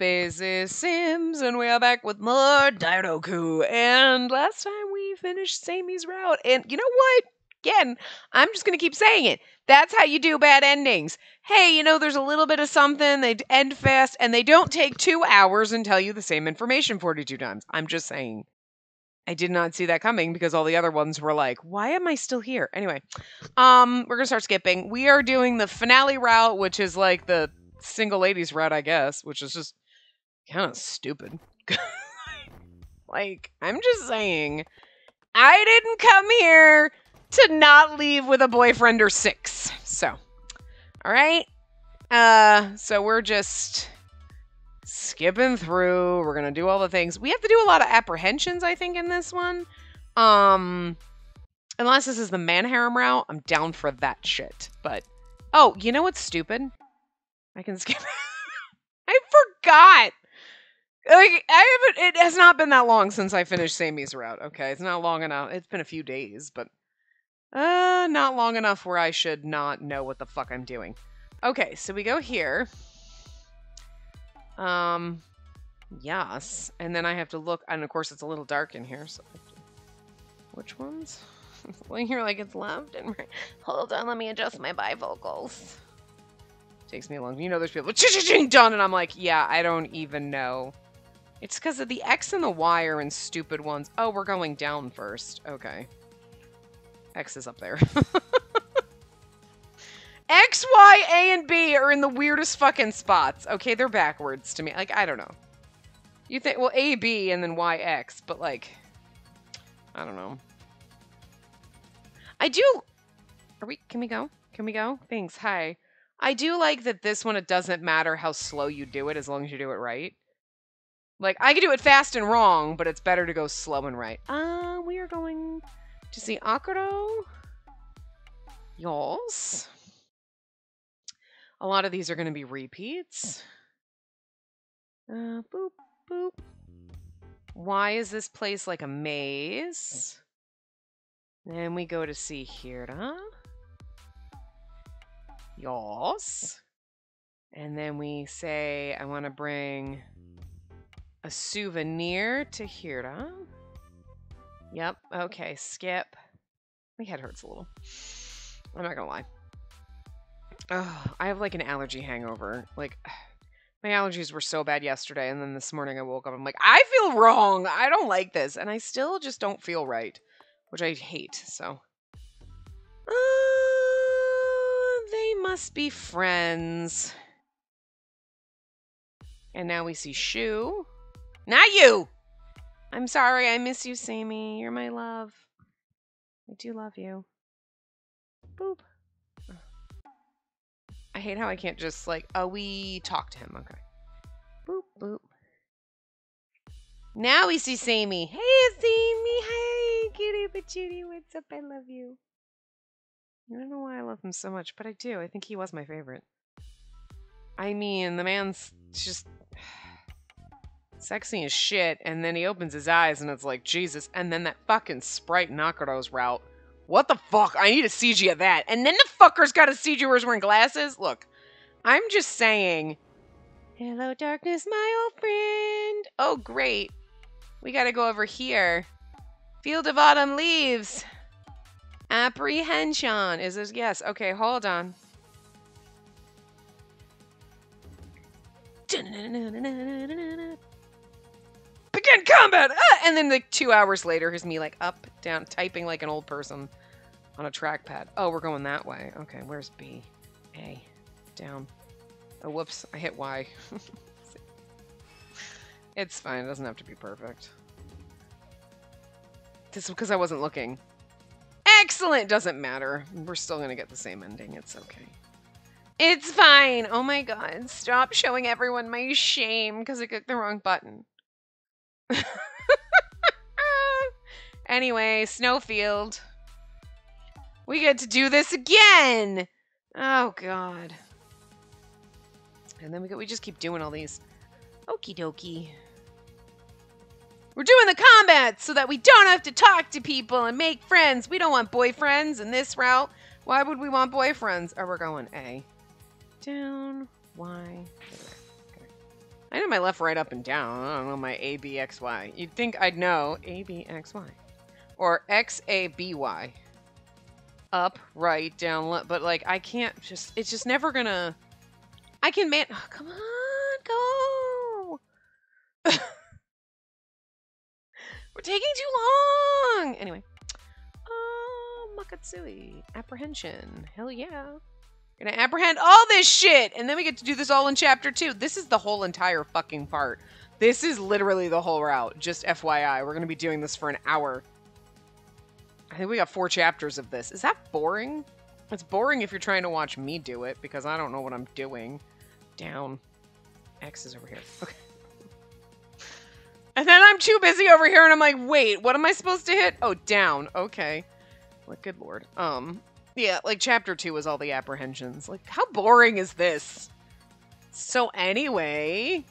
Spacey Sims, and we are back with more Dairoku. And last time we finished Samey's route, and you know what? Again, I'm just gonna keep saying it. That's how you do bad endings. Hey, you know, there's a little bit of something, they end fast, and they don't take 2 hours and tell you the same information 42 times. I'm just saying. I did not see that coming because all the other ones were like, why am I still here? Anyway, we're gonna start skipping. We are doing the finale route, which is like the single ladies route, I guess, which is just kind of stupid. Like, I'm just saying, I didn't come here to not leave with a boyfriend or 6. So, all right. So we're just skipping through. We're gonna do all the things. We have to do a lot of apprehensions, I think, in this one. Unless this is the man harem route, I'm down for that shit. But, oh, you know what's stupid? I can skip. I forgot. Like, it has not been that long since I finished Samey's route. Okay, it's not long enough. It's been a few days, but not long enough where I should not know what the fuck I'm doing. Okay, so we go here. Yes, and then I have to look, and of course it's a little dark in here, so which ones? It's laying here like it's left and right. Hold on, let me adjust my bifocals. Takes me a long, you know, there's people ching done, and I'm like, yeah, I don't even know. It's because of the X and the Y are in stupid ones. Oh, we're going down first. Okay. X is up there. X, Y, A, and B are in the weirdest fucking spots. Okay, they're backwards to me. Like, I don't know. You think, well, A, B, and then Y, X, but like, I don't know. I do, can we go? Can we go? Thanks, hi. I do like that this one, it doesn't matter how slow you do it as long as you do it right. Like, I could do it fast and wrong, but it's better to go slow and right. We are going to see Akuro. Y'alls. A lot of these are going to be repeats. Boop, boop. Why is this place like a maze? Then we go to see Hirda. Y'alls. And then we say, I want to bring a souvenir to Hirda. Yep, okay, skip. My head hurts a little. I'm not gonna lie. Ugh, I have like an allergy hangover. Like, my allergies were so bad yesterday, and then this morning I woke up, I'm like, I feel wrong! I don't like this, and I still just don't feel right. Which I hate, so. They must be friends. And now we see Shu. Not you! I'm sorry, I miss you, Samey. You're my love. I do love you. Boop. I hate how I can't just, like, oh, we talk to him. Okay. Boop, boop. Now we see Samey. Hey, Samey. Hi, cutie patootie. What's up? I love you. I don't know why I love him so much, but I do. I think he was my favorite. I mean, the man's just sexy as shit, and then he opens his eyes, and it's like, Jesus. And then that fucking Sprite Nakuro's route. What the fuck? I need a CG of that. And then the fucker's got a CG where he's wearing glasses? Look, I'm just saying. Hello, darkness, my old friend. Oh, great. We gotta go over here. Field of Autumn Leaves. Apprehension. Is this? Yes. Okay, hold on. Begin combat! And then like 2 hours later, here's me like up, down, typing like an old person on a trackpad. Oh, we're going that way. Okay, where's B? A. Down. Oh, whoops. I hit Y. It's fine. It doesn't have to be perfect. This is because I wasn't looking. Excellent! Doesn't matter. We're still going to get the same ending. It's okay. It's fine! Oh my god. Stop showing everyone my shame because I clicked the wrong button. Anyway, Snowfield. We get to do this again! Oh god. And then we just keep doing all these. Okie dokie. We're doing the combat so that we don't have to talk to people and make friends. We don't want boyfriends in this route. Why would we want boyfriends? Oh, we're going A. Down. Y. Okay. I know my left, right, up, and down. I don't know my A, B, X, Y. You'd think I'd know A, B, X, Y. Or X, A, B, Y. Up, right, down, left. But, like, I can't just... It's just never gonna... I can man... Oh, come on, go! We're taking too long! Anyway. Oh, Makatsui. Apprehension. Hell yeah. Gonna apprehend all this shit! And then we get to do this all in chapter 2. This is the whole entire fucking part. This is literally the whole route. Just FYI. We're gonna be doing this for an hour. I think we got 4 chapters of this. Is that boring? It's boring if you're trying to watch me do it, because I don't know what I'm doing. Down. X is over here. Okay. And then I'm too busy over here, and I'm like, wait, what am I supposed to hit? Oh, down. Okay. Like, good lord. Yeah, like, chapter 2 is all the apprehensions. Like, how boring is this? So, anyway...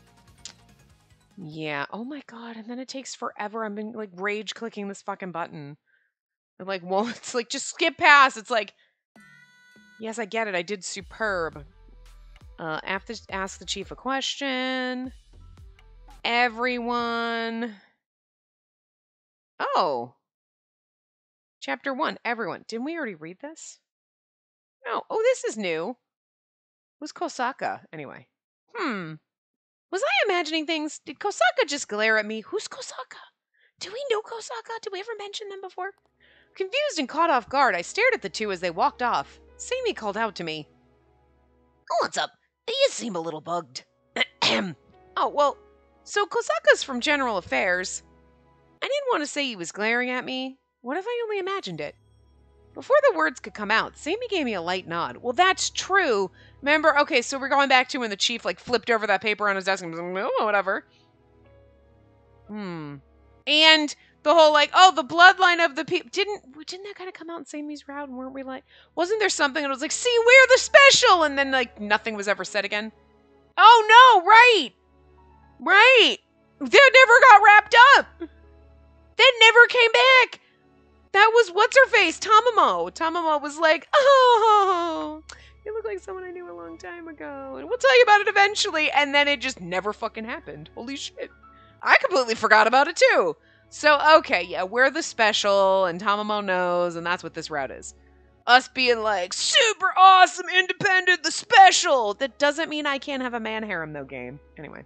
Yeah. Oh my god, and then it takes forever. I've been, like, rage-clicking this fucking button. And, like, well, it's like, just skip past. It's like... Yes, I get it. I did superb. Have to ask the chief a question. Everyone. Oh. Chapter 1, everyone. Didn't we already read this? No. Oh, this is new. Who's Kosaka, anyway? Was I imagining things? Did Kosaka just glare at me? Who's Kosaka? Do we know Kosaka? Did we ever mention them before? Confused and caught off guard, I stared at the two as they walked off. Seimi called out to me. What's up? You seem a little bugged. Oh, well, so Kosaka's from General Affairs. I didn't want to say he was glaring at me. What if I only imagined it? Before the words could come out, Seimi gave me a light nod. Well, that's true. Remember, okay, so we're going back to when the chief, like, flipped over that paper on his desk and was like, oh, whatever. And the whole, like, oh, the bloodline of the people. Didn't that kind of come out in Seimi's route? And weren't we like, wasn't there something that was like, see, we're the special? And then, like, nothing was ever said again? Oh, no, right. Right. That never got wrapped up. That never came back. That was, what's-her-face, Tamamo. Tamamo was like, oh, you look like someone I knew a long time ago. And we'll tell you about it eventually. And then it just never fucking happened. Holy shit. I completely forgot about it, too. So, okay, yeah, we're the special, and Tamamo knows, and that's what this route is. Us being like, super awesome, independent, the special. That doesn't mean I can't have a man harem, though, game. Anyway.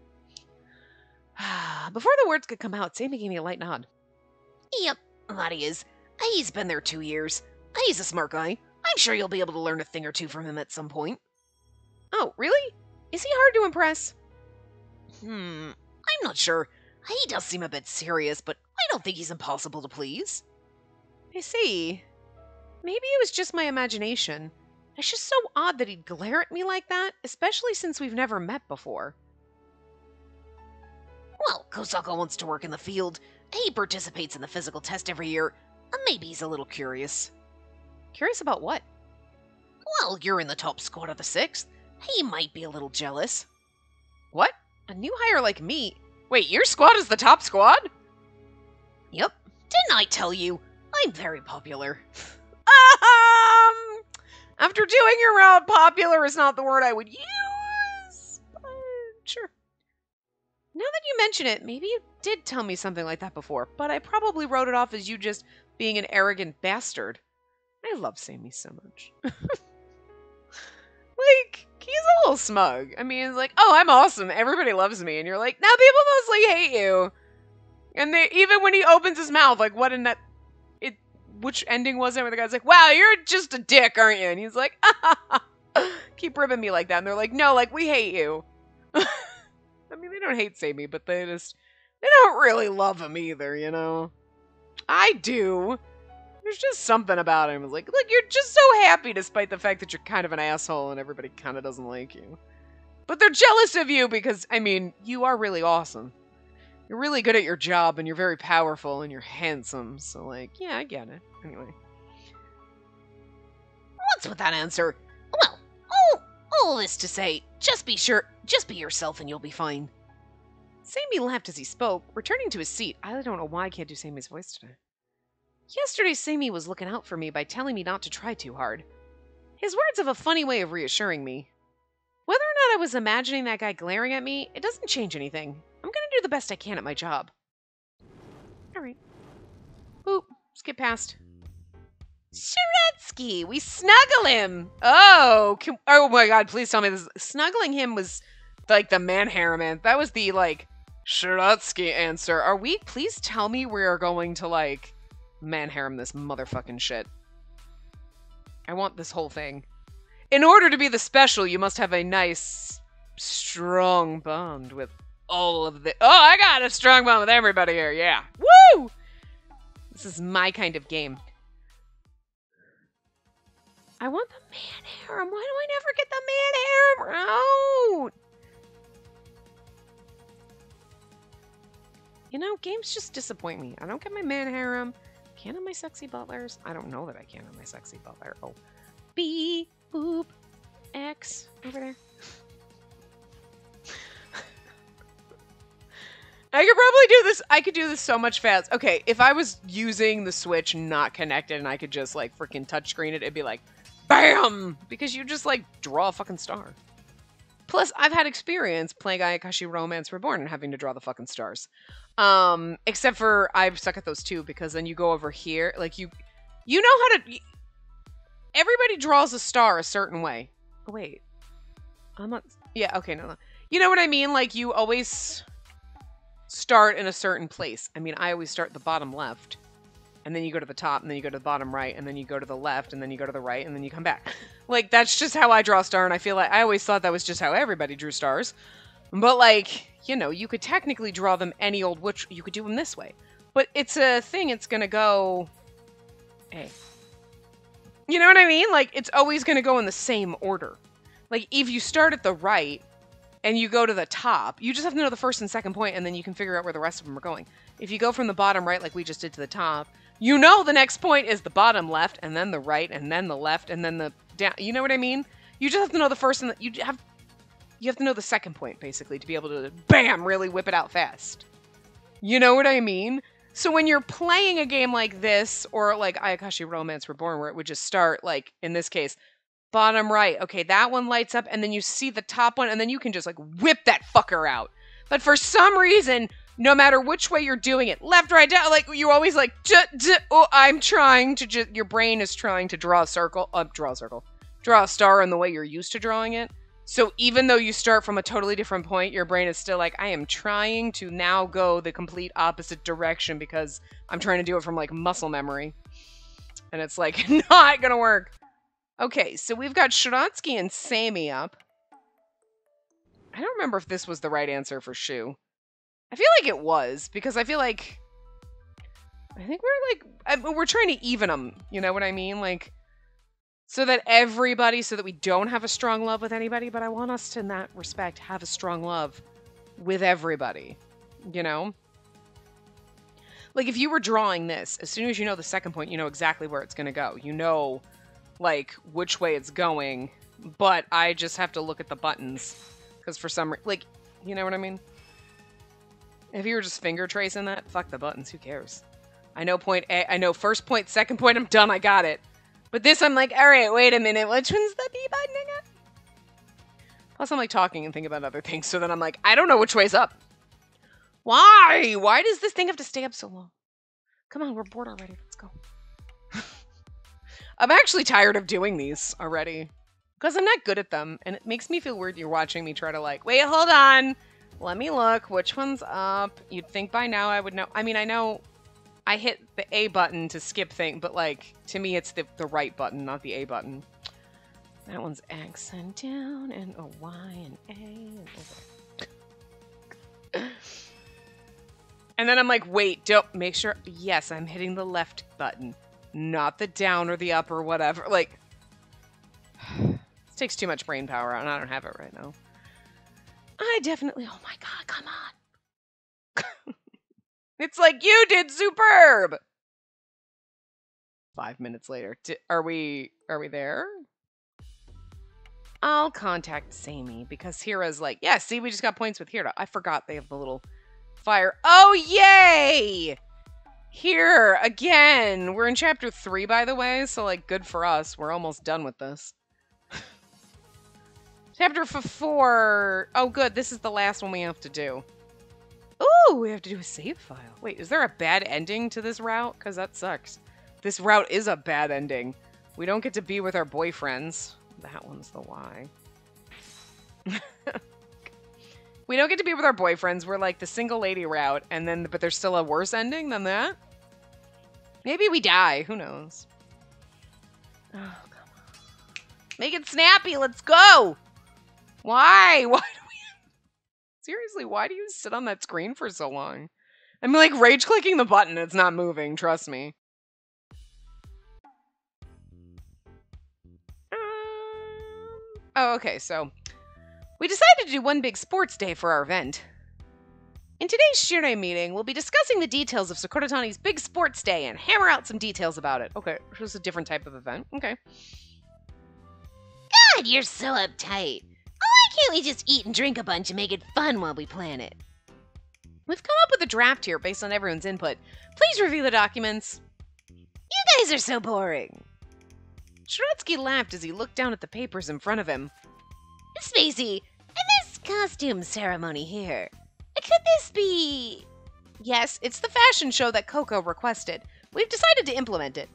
Before the words could come out, Sammy gave me a light nod. Yep, that he is. He's been there 2 years. He's a smart guy. I'm sure you'll be able to learn a thing or two from him at some point. Oh, really? Is he hard to impress? I'm not sure. He does seem a bit serious, but I don't think he's impossible to please. I see. Maybe it was just my imagination. It's just so odd that he'd glare at me like that, especially since we've never met before. Well, Kosaka wants to work in the field. He participates in the physical test every year. Maybe he's a little curious. Curious about what? Well, you're in the top squad of the 6th. He might be a little jealous. What? A new hire like me? Wait, your squad is the top squad? Yep. Didn't I tell you? I'm very popular. After doing your route, popular is not the word I would use. But sure. Now that you mention it, maybe you did tell me something like that before, but I probably wrote it off as you just being an arrogant bastard. I love Sammy so much. Like, he's a little smug. I mean, it's like, oh, I'm awesome. Everybody loves me. And you're like, now people mostly hate you. And they, even when he opens his mouth, like, what in that, which ending was it where the guy's like, wow, you're just a dick, aren't you? And he's like, keep ribbing me like that. And they're like, no, like, we hate you. I mean, they don't hate Sammy, but they don't really love him either, you know? I do. There's just something about him. It's like, look, you're just so happy despite the fact that you're kind of an asshole and everybody kind of doesn't like you. But they're jealous of you because, I mean, you are really awesome. You're really good at your job and you're very powerful and you're handsome. So, like, yeah, I get it. Anyway. What's with that answer? Well, all this to say, just be yourself and you'll be fine. Sammy laughed as he spoke, returning to his seat. I don't know why I can't do Sammy's voice today. Yesterday, Sammy was looking out for me by telling me not to try too hard. His words have a funny way of reassuring me. Whether or not I was imagining that guy glaring at me, it doesn't change anything. I'm gonna do the best I can at my job. Alright. Boop. Skip past. Shuratsky! We snuggle him! Oh! Oh my god, please tell me this. Snuggling him was like the man harem. That was the like Shuratsky answer. Are we? Please tell me we are going to like man harem this motherfucking shit. I want this whole thing. In order to be the special, you must have a nice, strong bond with all of the. Oh, I got a strong bond with everybody here. Yeah. Woo! This is my kind of game. I want the man harem. Why do I never get the man harem out? You know, games just disappoint me. I don't get my man harem. Can't have my sexy butlers. I don't know that I can't have my sexy butler. Oh. B, boop, X, over there. I could probably do this. I could do this so much fast. Okay, if I was using the Switch not connected and I could just like freaking touchscreen it, it'd be like, BAM! Because you just like draw a fucking star. Plus, I've had experience playing Ayakashi Romance Reborn and having to draw the fucking stars. Except for I suck at those too, because then you go over here, like you know how to. Everybody draws a star a certain way. Oh wait, I'm not. Yeah, okay, no. You know what I mean? Like you always start in a certain place. I mean, I always start at the bottom left, and then you go to the top, and then you go to the bottom right, and then you go to the left, and then you go to the right, and then you come back. Like that's just how I draw a star, and I feel like I always thought that was just how everybody drew stars. But like, you know, you could technically draw them any old which you could do them this way. But it's a thing, it's gonna go A. You know what I mean? Like it's always gonna go in the same order. Like if you start at the right and you go to the top, you just have to know the first and second point and then you can figure out where the rest of them are going. If you go from the bottom right like we just did to the top, you know the next point is the bottom left and then the right and then the left and then the down. You know what I mean? You just have to know the first and you have to know the second point, basically, to be able to, BAM, really whip it out fast. You know what I mean? So when you're playing a game like this, or like Ayakashi Romance Reborn, where it would just start, like, in this case, bottom right. Okay, that one lights up, and then you see the top one, and then you can just, like, whip that fucker out. But for some reason, no matter which way you're doing it, left, right, down, like, you always, like, oh, I'm trying to just, your brain is trying to draw a circle, draw a star in the way you're used to drawing it. So even though you start from a totally different point, your brain is still like, I am trying to now go the complete opposite direction because I'm trying to do it from like muscle memory. And it's like, not gonna work. Okay, so we've got Shuratsky and Sammy up. I don't remember if this was the right answer for Shu. I feel like it was, because I feel like, I think we're trying to even them. You know what I mean? Like, so that we don't have a strong love with anybody, but I want us to, in that respect, have a strong love with everybody, you know? Like, if you were drawing this, as soon as you know the second point, you know exactly where it's going to go. You know, like, which way it's going, but I just have to look at the buttons, because for some reason, like, you know what I mean? If you were just finger tracing that, fuck the buttons, who cares? I know point A, I know first point, second point, I'm done, I got it. But this, I'm like, all right, wait a minute. Which one's the B button again? Plus, I'm like talking and thinking about other things. So then I'm like, I don't know which way's up. Why? Why does this thing have to stay up so long? Come on, we're bored already. Let's go. I'm actually tired of doing these already. Because I'm not good at them. And it makes me feel weird you're watching me try to like, wait, hold on. Let me look. Which one's up? You'd think by now I would know. I mean, I know I hit the A button to skip thing, but like, to me it's the right button, not the A button. That one's X and down, and a Y and A and over. And then I'm like, wait, don't, make sure, yes, I'm hitting the left button, not the down or the up or whatever. Like, this takes too much brain power, and I don't have it right now. I definitely, oh my god, come on. It's like, you did superb! 5 minutes later. Are we there? I'll contact Sammy, because Hira's like, yeah, see, we just got points with Hira. I forgot they have the little fire. Oh, yay! Here, again. We're in chapter 3, by the way, so, like, good for us. We're almost done with this. Chapter 4. Oh, good. This is the last one we have to do. Ooh, we have to do a save file. Wait, is there a bad ending to this route? Because that sucks. This route is a bad ending. We don't get to be with our boyfriends. That one's the why. We don't get to be with our boyfriends. We're like the single lady route, and then but there's still a worse ending than that. Maybe we die. Who knows? Oh, come on. Make it snappy. Let's go. Why? Why do we... Seriously, why do you sit on that screen for so long? I'm like rage clicking the button. It's not moving. Trust me. Oh, okay. So we decided to do one big sports day for our event. In today's Shirei meeting, we'll be discussing the details of Sakuratani's big sports day and hammer out some details about it. Okay, this is a different type of event. Okay. God, you're so uptight. Why can't we just eat and drink a bunch and make it fun while we plan it? We've come up with a draft here based on everyone's input. Please review the documents. You guys are so boring. Shiratsky laughed as he looked down at the papers in front of him. Spacey, and this costume ceremony here, could this be... Yes, it's the fashion show that Coco requested. We've decided to implement it.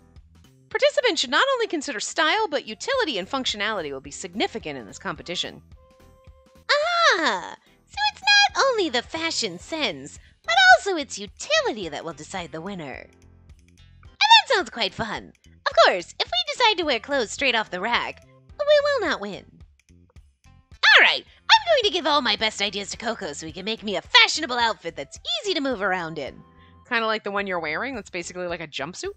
Participants should not only consider style, but utility and functionality will be significant in this competition. Ah, so it's not only the fashion sense, but also its utility that will decide the winner. And that sounds quite fun. Of course, if we decide to wear clothes straight off the rack, we will not win. Alright, I'm going to give all my best ideas to Coco so he can make me a fashionable outfit that's easy to move around in. Kind of like the one you're wearing, that's basically like a jumpsuit.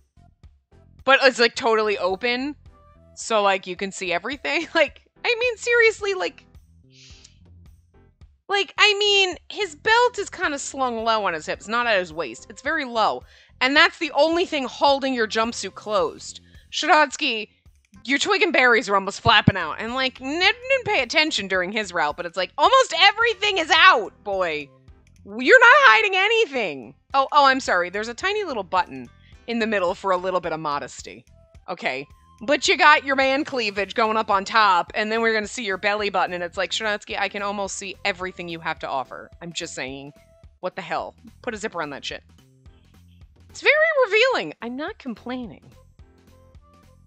But it's like totally open, so like you can see everything. Like, I mean, seriously, like, I mean, his belt is kind of slung low on his hips, not at his waist. It's very low. And that's the only thing holding your jumpsuit closed. Shiratsky, your twig and berries are almost flapping out. And like, didn't pay attention during his route, but it's like, almost everything is out, boy. You're not hiding anything. Oh, I'm sorry. There's a tiny little button in the middle for a little bit of modesty. Okay. But you got your man cleavage going up on top, and then we're going to see your belly button, and it's like, Shiratsky, I can almost see everything you have to offer. I'm just saying. What the hell? Put a zipper on that shit. It's very revealing. I'm not complaining.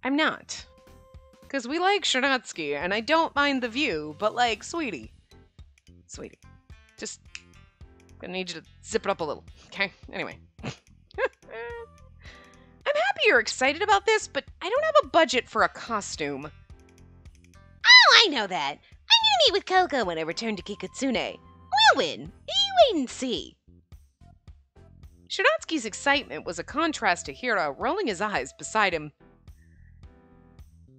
I'm not. Because we like Shiratsky, and I don't mind the view, but like, sweetie. Sweetie. Just gonna need you to zip it up a little, okay? Anyway. I'm happy you're excited about this, but I don't have a budget for a costume. Oh, I know that. I'm gonna meet with Coco when I return to Kikutsune. We'll win. You wait and see. Shiratsky's excitement was a contrast to Hira rolling his eyes beside him.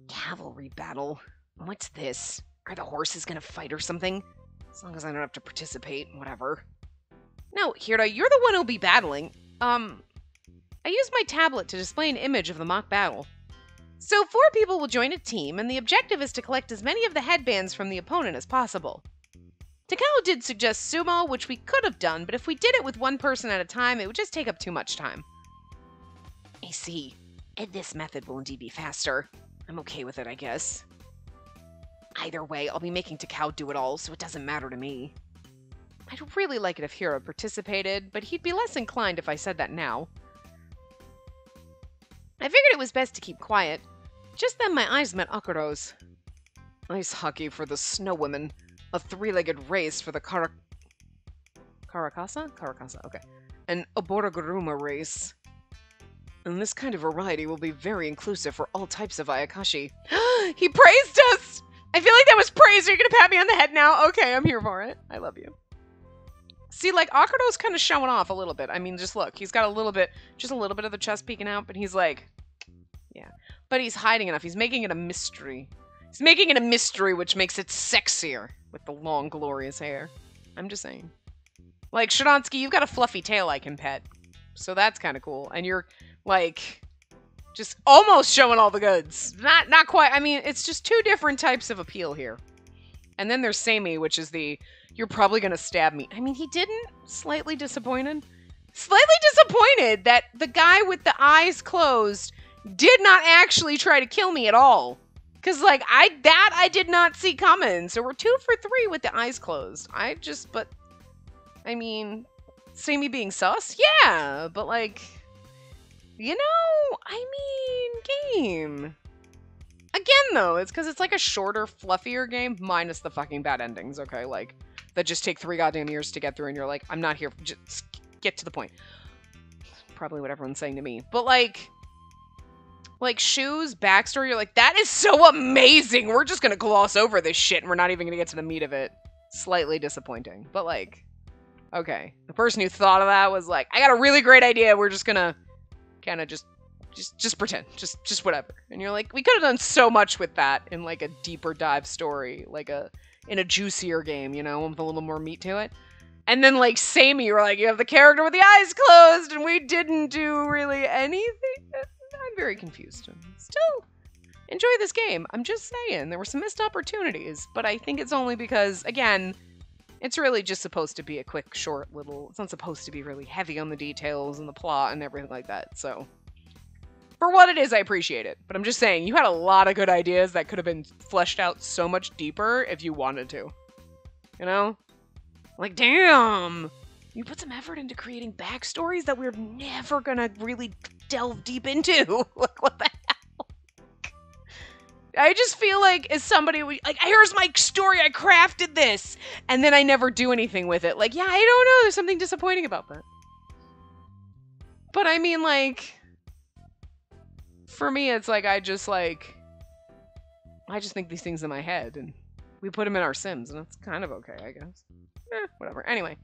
Cavalry battle? What's this? Are the horses gonna fight or something? As long as I don't have to participate, whatever. No, Hira, you're the one who'll be battling. I used my tablet to display an image of the mock battle. So 4 people will join a team, and the objective is to collect as many of the headbands from the opponent as possible. Takao did suggest sumo, which we could have done, but if we did it with one person at a time, it would just take up too much time. I see. And this method will indeed be faster. I'm okay with it, I guess. Either way, I'll be making Takao do it all, so it doesn't matter to me. I'd really like it if Hira participated, but he'd be less inclined if I said that now. I figured it was best to keep quiet. Just then my eyes met Akuro's. Ice hockey for the snow women. A 3-legged race for the Karakasa? Karakasa, okay. An Oboroguruma race. And this kind of variety will be very inclusive for all types of Ayakashi. He praised us! I feel like that was praise. Are you gonna pat me on the head now? Okay, I'm here for it. I love you. See, like, Akuro's kind of showing off a little bit. I mean, just look. He's got a little bit, just a little bit of the chest peeking out, but he's like, yeah. But he's hiding enough. He's making it a mystery. He's making it a mystery, which makes it sexier with the long, glorious hair. I'm just saying. Like, Shiratsky, you've got a fluffy tail I can pet. So that's kind of cool. And you're, like, just almost showing all the goods. Not quite. I mean, it's just 2 different types of appeal here. And then there's Seimi, which is the, you're probably going to stab me. I mean, he didn't. Slightly disappointed. Slightly disappointed that the guy with the eyes closed did not actually try to kill me at all. Because, like, I did not see coming. So we're 2 for 3 with the eyes closed. I mean, Samey being sus? Yeah, but, like, you know, I mean, game. Again, though, it's because it's, like, a shorter, fluffier game, minus the fucking bad endings, okay? Like, that just take 3 goddamn years to get through, and you're like, I'm not here, just get to the point. Probably what everyone's saying to me. But, like, Shu's backstory, you're like, that is so amazing! We're just gonna gloss over this shit, and we're not even gonna get to the meat of it. Slightly disappointing. But, like, okay. The person who thought of that was like, I got a really great idea, we're just gonna kind of just pretend. Just whatever. And you're like, we could have done so much with that in, like, a deeper dive story. Like, in a juicier game, you know, with a little more meat to it. And then, like, Samey, you're like, you have the character with the eyes closed, and we didn't do really anything. I'm very confused. Still enjoy this game. I'm just saying, there were some missed opportunities, but I think it's only because, again, it's really just supposed to be a quick, short little... It's not supposed to be really heavy on the details and the plot and everything like that, so... For what it is, I appreciate it. But I'm just saying, you had a lot of good ideas that could have been fleshed out so much deeper if you wanted to. You know? Like, damn! You put some effort into creating backstories that we're never gonna really delve deep into. Like, what the hell? I just feel like as somebody, like, here's my story, I crafted this! And then I never do anything with it. Like, yeah, I don't know, there's something disappointing about that. But I mean, like... For me, it's like, I just think these things in my head, and we put them in our Sims, and it's kind of okay, I guess. Whatever. Anyway.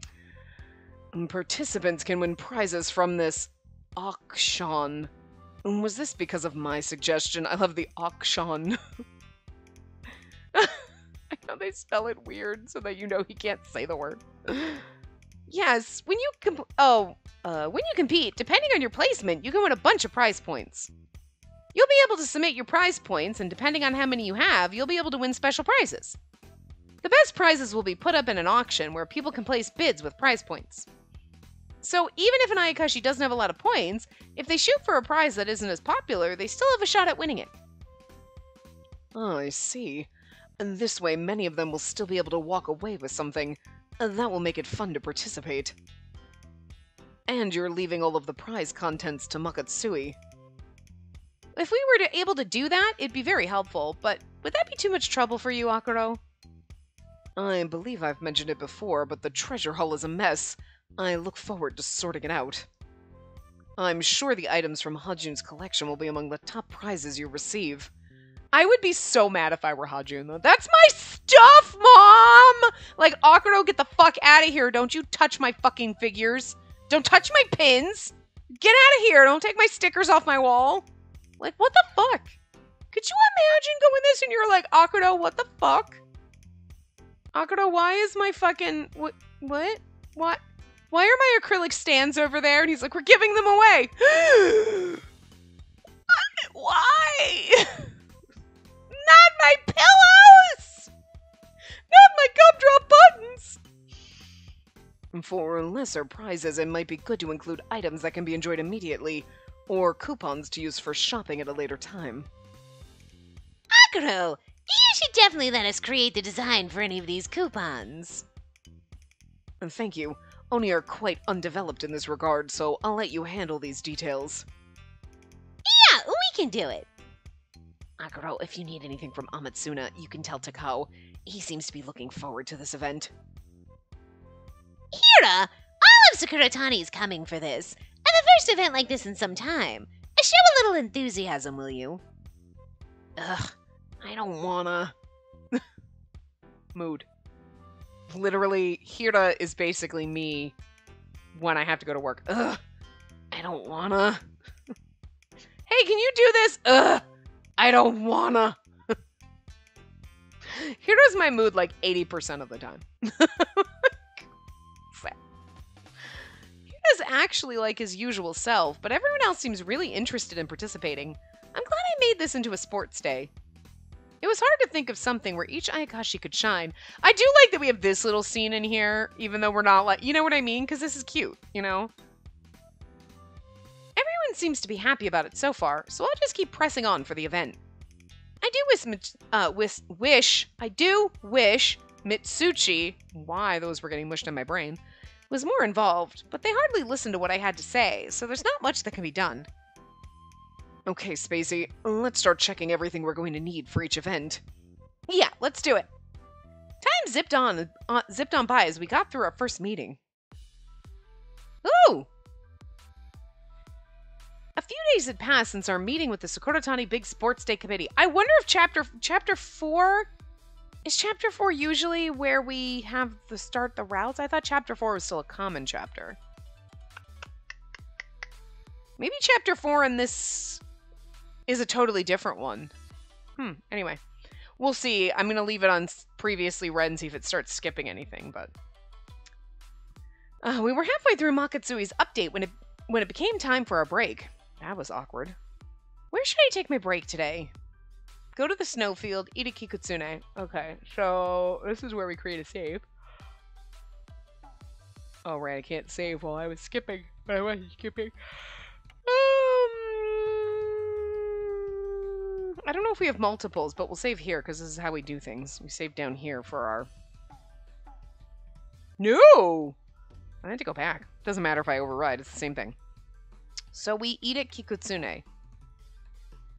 Participants can win prizes from this auction. Was this because of my suggestion? I love the auction. I know they spell it weird so that you know he can't say the word. Yes, when you compete, depending on your placement, you can win a bunch of prize points. You'll be able to submit your prize points, and depending on how many you have, you'll be able to win special prizes. The best prizes will be put up in an auction where people can place bids with prize points. So even if an Ayakashi doesn't have a lot of points, if they shoot for a prize that isn't as popular, they still have a shot at winning it. Oh, I see. And this way, many of them will still be able to walk away with something. That will make it fun to participate. And you're leaving all of the prize contents to Makatsui. If we were able to do that, it'd be very helpful, but would that be too much trouble for you, Akuro? I believe I've mentioned it before, but the treasure hull is a mess. I look forward to sorting it out. I'm sure the items from Hajun's collection will be among the top prizes you receive. I would be so mad if I were Hajun, though. That's my stuff, Mom! Like, Akuro, get the fuck out of here. Don't you touch my fucking figures. Don't touch my pins. Get out of here. Don't take my stickers off my wall. Like, what the fuck? Could you imagine going this and you're like, Akuro, what the fuck? Akuro, why is my fucking... What? What? Why are my acrylic stands over there? And he's like, we're giving them away. Why? Not my pillows! Not my gumdrop buttons! For lesser prizes, it might be good to include items that can be enjoyed immediately, or coupons to use for shopping at a later time. Akuro, you should definitely let us create the design for any of these coupons. Thank you. Oni are quite undeveloped in this regard, so I'll let you handle these details. Yeah, we can do it. Akuro, if you need anything from Amatsuna, you can tell Takao. He seems to be looking forward to this event. Hira, all of Sakuratani is coming for this, and the first event like this in some time. Show a little enthusiasm, will you? Ugh, I don't wanna. Mood. Literally, Hira is basically me when I have to go to work. Ugh, I don't wanna. Hey, can you do this? Ugh, I don't wanna. Hira's my mood like 80% of the time. Hira's actually like his usual self, but everyone else seems really interested in participating. I'm glad I made this into a sports day. It was hard to think of something where each Ayakashi could shine. I do like that we have this little scene in here, even though we're not like, you know what I mean? Because this is cute, you know? Everyone seems to be happy about it so far, so I'll just keep pressing on for the event. I I do wish Mitsuchi, why those were getting mushed in my brain, was more involved, but they hardly listened to what I had to say, so there's not much that can be done. Okay, Spacey, let's start checking everything we're going to need for each event. Yeah, let's do it. Time zipped on by as we got through our first meeting. Ooh! A few days had passed since our meeting with the Sakuratani Big Sports Day Committee. I wonder if chapter 4... Is chapter 4 usually where we have the routes? I thought chapter 4 was still a common chapter. Maybe chapter 4 in this is a totally different one. Anyway. We'll see. I'm going to leave it on previously read and see if it starts skipping anything, but... we were halfway through Makatsui's update when it became time for our break. That was awkward. Where should I take my break today? Go to the snowfield, eat a kikutsune. Okay, so this is where we create a save. Oh, right, I can't save while I was skipping. But I wasn't skipping. I don't know if we have multiples, but we'll save here because this is how we do things. We save down here for our... No! I had to go back. Doesn't matter if I override, it's the same thing. So we eat at Kikutsune.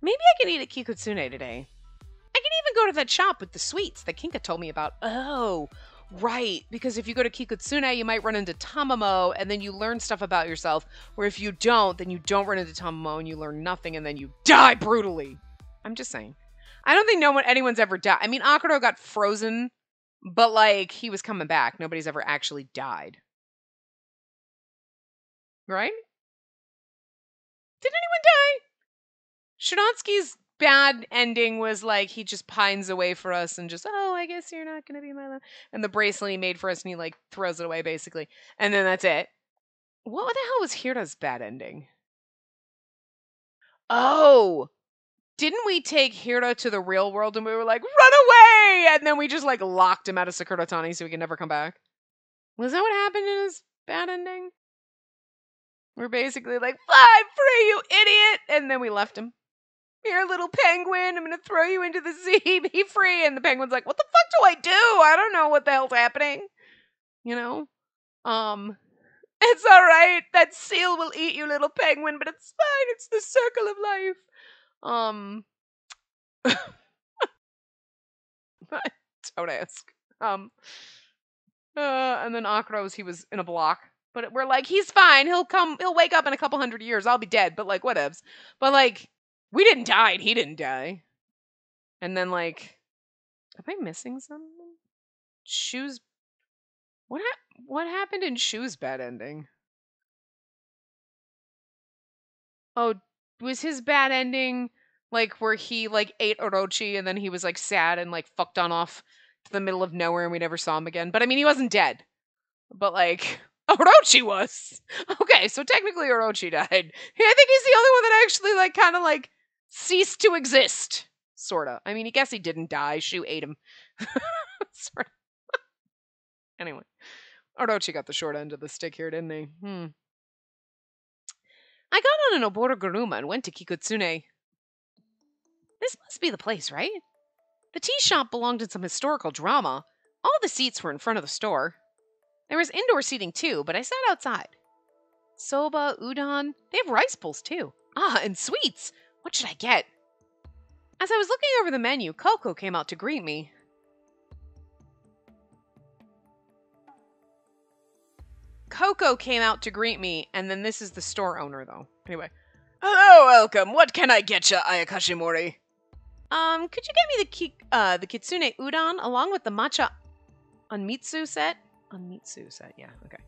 Maybe I can eat at Kikutsune today. I can even go to that shop with the sweets that Kinka told me about. Oh, right. Because if you go to Kikutsune, you might run into Tamamo, and then you learn stuff about yourself. Where if you don't, then you don't run into Tamamo, and you learn nothing, and then you die brutally. I'm just saying. I don't think anyone's ever died. I mean, Akuro got frozen, but, like, he was coming back. Nobody's ever actually died. Right? Did anyone die? Shiransky's bad ending was like he just pines away for us and just, oh, I guess you're not going to be my love. And the bracelet he made for us and he like throws it away basically. And then that's it. What the hell was Hira's bad ending? Oh, didn't we take Hira to the real world and we were like, run away! And then we just like locked him out of Sakuratani so he could never come back? Was that what happened in his bad ending? We're basically like, fly free, you idiot! And then we left him. Here, little penguin, I'm gonna throw you into the sea, be free! And the penguin's like, what the fuck do I do? I don't know what the hell's happening. You know? It's alright, that seal will eat you, little penguin, but it's fine, it's the circle of life. Don't ask. And then Akros, he was in a block. But we're like, he's fine. He'll wake up in a couple 100 years. I'll be dead. But like, whatevs. But like, we didn't die and he didn't die. And then like, am I missing something? Shoes. What happened in Shoes' bad ending? Oh, was his bad ending like where he like ate Orochi and then he was like sad and like fucked on off to the middle of nowhere and we never saw him again? But I mean, he wasn't dead. But like... Orochi was. Okay, so technically Orochi died. I think he's the only one that actually, like, kind of, like, ceased to exist. Sorta. I mean, I guess he didn't die. Shu ate him. Sorta. Anyway. Orochi got the short end of the stick here, didn't he? I got on an Oboroguruma and went to Kikutsune. This must be the place, right? The tea shop belonged in some historical drama. All the seats were in front of the store. There was indoor seating too, but I sat outside. Soba, udon, they have rice bowls too. Ah, and sweets! What should I get? As I was looking over the menu, Coco came out to greet me. And then this is the store owner, though. Anyway. Hello, welcome. What can I get ya, Ayakashimori? Could you get me the kitsune udon along with the matcha onmitsu set? Onmitsu set, yeah, okay.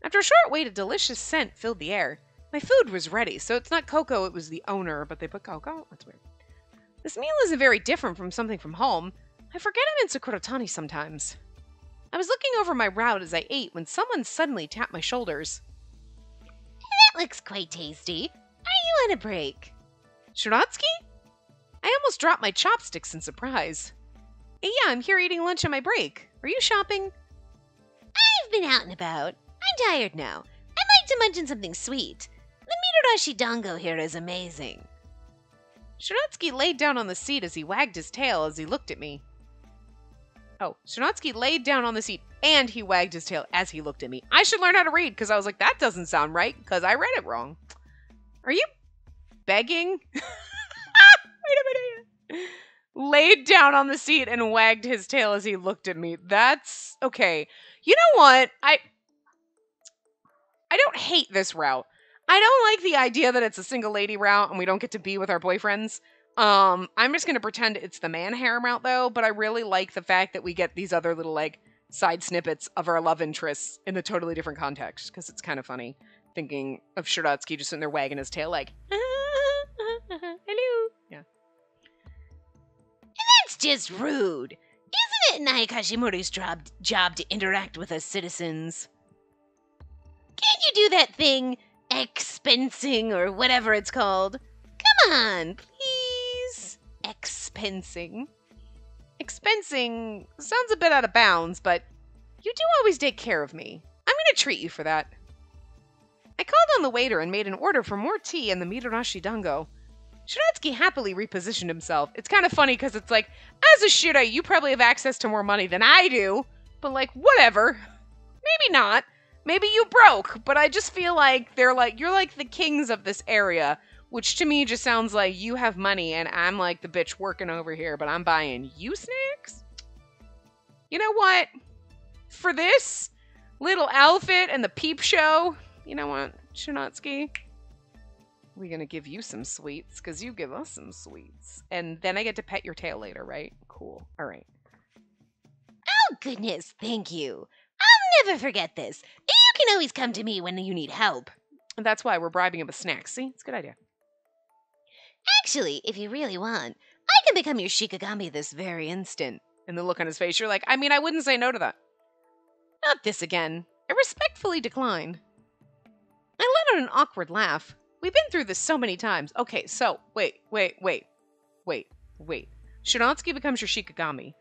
After a short wait, a delicious scent filled the air. My food was ready, so it's not Coco, it was the owner, but they put Coco? That's weird. This meal isn't very different from something from home. I forget I'm in Sakuratani sometimes. I was looking over my route as I ate when someone suddenly tapped my shoulders. That looks quite tasty. Are you on a break? Shiransky? I almost dropped my chopsticks in surprise. Hey, yeah, I'm here eating lunch on my break. Are you shopping? I've been out and about. I'm tired now. I'd like to mention something sweet. The Midarashi dango here is amazing. Shinotsky laid down on the seat as he wagged his tail as he looked at me. Oh, Shinotsky laid down on the seat and he wagged his tail as he looked at me. I should learn how to read because I was like, that doesn't sound right because I read it wrong. Are you begging? Wait a minute. Laid down on the seat and wagged his tail as he looked at me. That's okay. You know what? I don't hate this route. I don't like the idea that it's a single lady route and we don't get to be with our boyfriends. I'm just going to pretend it's the man harem route though, but I really like the fact that we get these other little like side snippets of our love interests in a totally different context because it's kind of funny thinking of Shiratsky just sitting there wagging his tail like, hello. Yeah. That's just rude. Isn't it Ayakashimori's job to interact with us citizens? Can't you do that thing, expensing or whatever it's called? Come on, please. Expensing. Expensing sounds a bit out of bounds, but you do always take care of me. I'm going to treat you for that. I called on the waiter and made an order for more tea and the Mitarashi dango. Shiratsky happily repositioned himself. It's kind of funny because it's like, as a Shira, you probably have access to more money than I do, but like, whatever. Maybe not. Maybe you broke, but I just feel like they're like, you're like the kings of this area, which to me just sounds like you have money and I'm like the bitch working over here, but I'm buying you snacks? You know what? For this little outfit and the peep show, you know what, Shinotsky? We're gonna give you some sweets, because you give us some sweets. And then I get to pet your tail later, right? Cool. All right. Oh, goodness, thank you. I'll never forget this. You can always come to me when you need help. And that's why we're bribing him with snacks. See? It's a good idea. Actually, if you really want, I can become your Shikigami this very instant. And the look on his face, you're like, I mean, I wouldn't say no to that. Not this again. I respectfully decline. I let out an awkward laugh. We've been through this so many times. Okay, so, wait. Shinotsky becomes your Shikigami.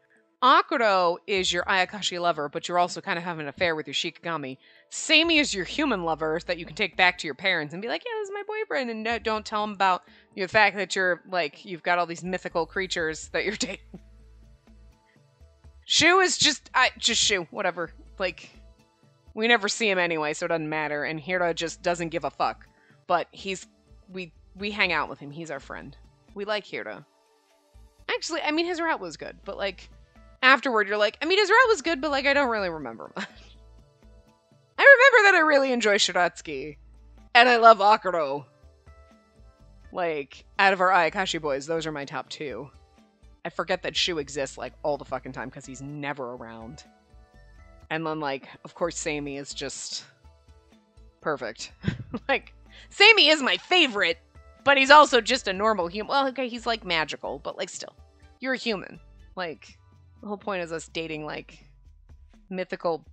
Akuro is your Ayakashi lover, but you're also kind of having an affair with your Shikigami. Samey is your human lover that you can take back to your parents and be like, yeah, this is my boyfriend, and no, don't tell him about the fact that you're, like, you've got all these mythical creatures that you're dating. Shu is just Shu, whatever. Like, we never see him anyway, so it doesn't matter, and Hira just doesn't give a fuck. But we hang out with him. He's our friend. We like Hira. Actually, I mean, his route was good, but, like, afterward, you're like, I mean, his route was good, but, like, I don't really remember much. I remember that I really enjoy Shiratsky, and I love Akuro. Like, out of our Ayakashi boys, those are my top two. I forget that Shu exists, like, all the fucking time, because he's never around. And then, like, of course, Samey is just perfect. Like, Samey is my favorite, but he's also just a normal human. Well, okay, he's, like, magical, but, like, still. You're a human. Like, the whole point is us dating, like, mythical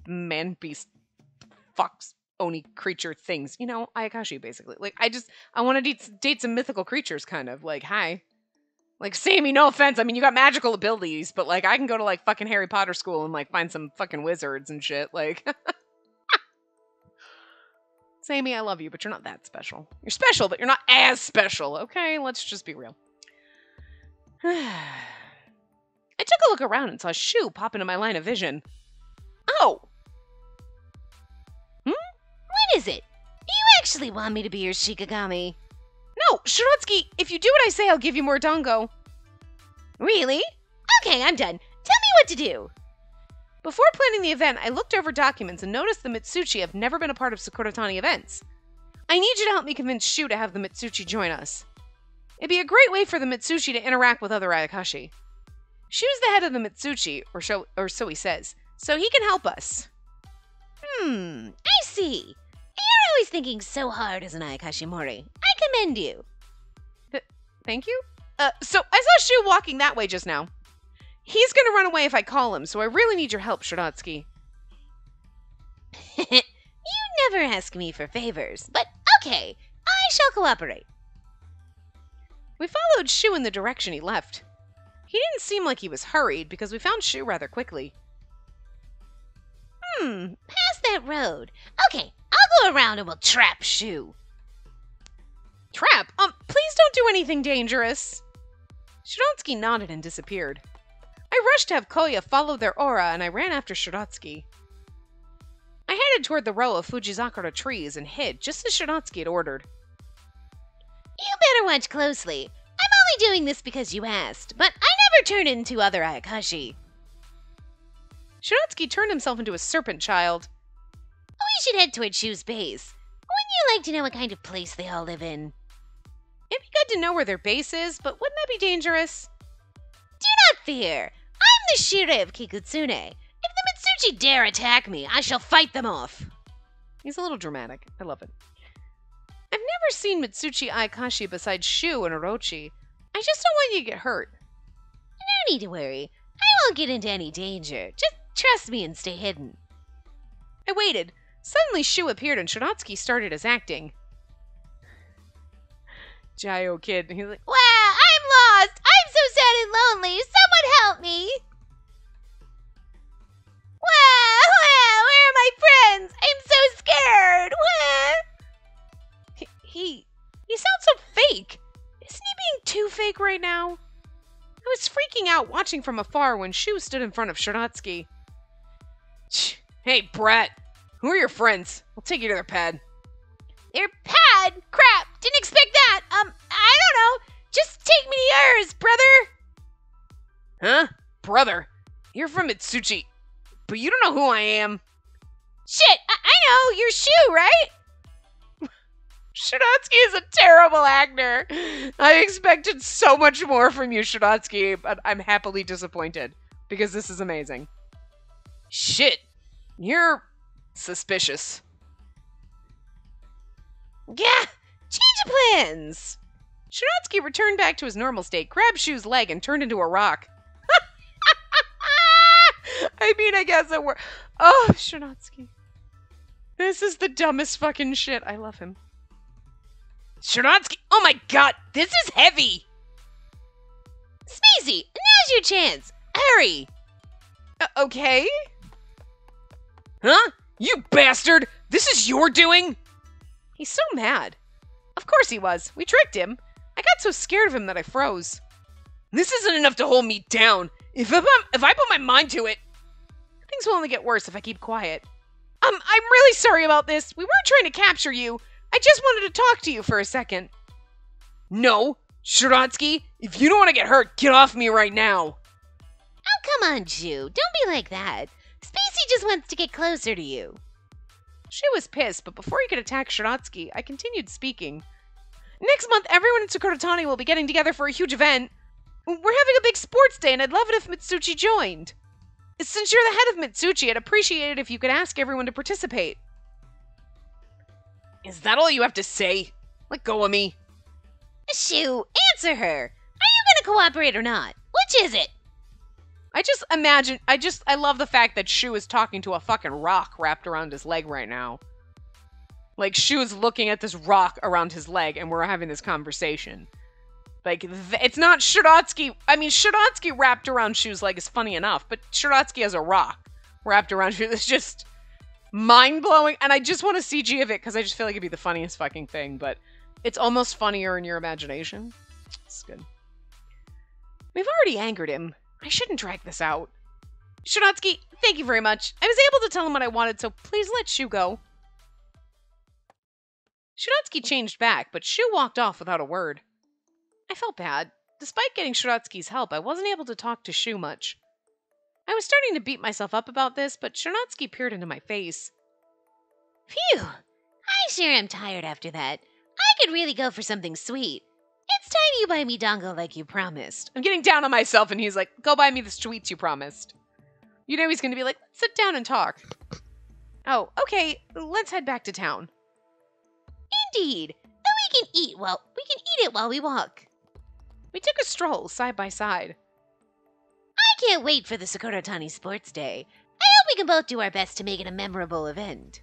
man-beast fox oni creature things. You know, Ayakashi, basically. Like, I want to date some mythical creatures, kind of. Like, hi. Like, Samey, no offense. I mean, you got magical abilities, but, like, I can go to, like, fucking Harry Potter school and, like, find some fucking wizards and shit. Like, Samey, I love you, but you're not that special. You're special, but you're not as special. Okay, let's just be real. I took a look around and saw Shu pop into my line of vision. Oh! What is it? You actually want me to be your Shikigami? No, Shiratsky, if you do what I say, I'll give you more dango. Really? Okay, I'm done. Tell me what to do. Before planning the event, I looked over documents and noticed the Mitsuchi have never been a part of Sakuratani events. I need you to help me convince Shu to have the Mitsuchi join us. It'd be a great way for the Mitsuchi to interact with other Ayakashi. Shu's the head of the Mitsuchi, or so he says, so he can help us. I see. You're always thinking so hard as an Ayakashimori. I commend you. Thank you? So I saw Shu walking that way just now. He's gonna run away if I call him, so I really need your help, Shiratsky. You never ask me for favors, but okay, I shall cooperate. We followed Shu in the direction he left. He didn't seem like he was hurried, because we found Shu rather quickly. Past that road. Okay, I'll go around and we'll trap Shu. Trap? Please don't do anything dangerous. Shiratsky nodded and disappeared. I rushed to have Koya follow their aura, and I ran after Shiratsky. I headed toward the row of Fujizakura trees and hid, just as Shiratsky had ordered. You better watch closely. I'm only doing this because you asked, but I never turn into other Ayakashi. Shiratsky turned himself into a serpent child. We should head toward Shu's base. Wouldn't you like to know what kind of place they all live in? It'd be good to know where their base is, but wouldn't that be dangerous? Do not fear. I'm the Shire of Kikutsune. If the Mitsuchi dare attack me, I shall fight them off. He's a little dramatic. I love it. I've never seen Mitsuchi Ayakashi besides Shu and Orochi. I just don't want you to get hurt. No need to worry. I won't get into any danger. Just trust me and stay hidden. I waited. Suddenly Shu appeared and Shiratsky started his acting. Jayo kid. He's like, wow, I'm lost. I'm so sad and lonely. Someone help me. Wow, where are my friends? I'm so scared. Wow. He sounds so fake. Isn't he being too fake right now? I was freaking out watching from afar when Shu stood in front of Shiratsky. Hey, brat. Who are your friends? I'll take you to their pad. Their pad? Crap. Didn't expect that. I don't know. Just take me to yours, brother. Huh? Brother? You're from Mitsuchi, but you don't know who I am. Shit, I know. You're Shu, right? Shiratsky is a terrible actor. I expected so much more from you, Shiratsky, but I'm happily disappointed because this is amazing. Shit. You're suspicious. Yeah, change of plans. Shiratsky returned back to his normal state, grabbed Shu's leg, and turned into a rock. I mean, I guess it worked. Oh, Shiratsky. This is the dumbest fucking shit. I love him. Shiratsky! Oh my god, this is heavy! Spacey, now's your chance. Hurry! Okay? Huh? You bastard! This is your doing? He's so mad. Of course he was. We tricked him. I got so scared of him that I froze. This isn't enough to hold me down. If I put my mind to it, things will only get worse if I keep quiet. I'm really sorry about this. We weren't trying to capture you. I just wanted to talk to you for a second. No, Shiratsky, if you don't want to get hurt, get off me right now. Oh, come on, Shu. Don't be like that. Spacey just wants to get closer to you. Shu was pissed, but before he could attack Shiratsky, I continued speaking. Next month, everyone in Sakuratani will be getting together for a huge event. We're having a big sports day, and I'd love it if Mitsuchi joined. Since you're the head of Mitsuchi, I'd appreciate it if you could ask everyone to participate. Is that all you have to say? Let go of me. Shu, answer her. Are you gonna cooperate or not? Which is it? I love the fact that Shu is talking to a fucking rock wrapped around his leg right now. Like, Shu is looking at this rock around his leg, and we're having this conversation. Like, it's not Shiratsky. I mean, Shiratsky wrapped around Shu's leg is funny enough, but Shiratsky has a rock wrapped around Shu. It's just mind-blowing, and I just want a CG of it, because I just feel like it'd be the funniest fucking thing, but it's almost funnier in your imagination. It's good. We've already angered him. I shouldn't drag this out. Shiratsky, thank you very much. I was able to tell him what I wanted, so please let Shu go. Shiratsky changed back, but Shu walked off without a word. I felt bad. Despite getting Shiratsky's help, I wasn't able to talk to Shu much. I was starting to beat myself up about this, but Shiratsky peered into my face. Phew! I sure am tired after that. I could really go for something sweet. It's time you buy me dongo like you promised. I'm getting down on myself, and he's like, go buy me the sweets you promised. You know he's going to be like, sit down and talk. Oh, okay, let's head back to town. Indeed. But we can eat it while we walk. We took a stroll side by side. I can't wait for the Sakuratani Sports Day. I hope we can both do our best to make it a memorable event.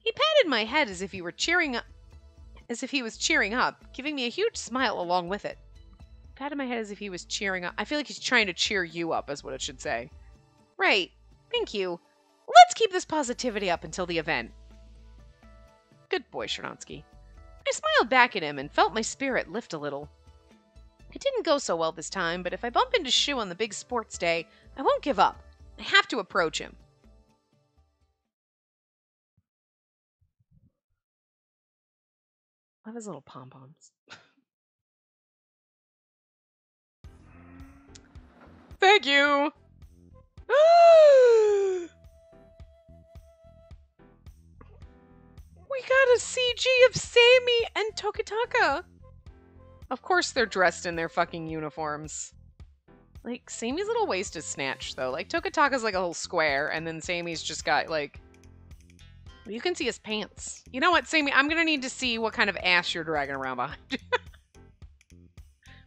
He patted my head as if he was cheering up, giving me a huge smile along with it. Patted my head as if he was cheering up. I feel like he's trying to cheer you up, is what it should say. Right. Thank you. Let's keep this positivity up until the event. Good boy, Shiratsky. I I smiled back at him and felt my spirit lift a little. It didn't go so well this time, but if I bump into Shu on the big sports day, I won't give up. I have to approach him. Love his little pom-poms. Thank you! We got a CG of Sammy and Tokitaka. Of course they're dressed in their fucking uniforms. Like, Sammy's little waist is snatched, though. Like, Tokitaka's like a little square, and then Sammy's just got, like... You can see his pants. You know what, Sammy? I'm gonna need to see what kind of ass you're dragging around behind you.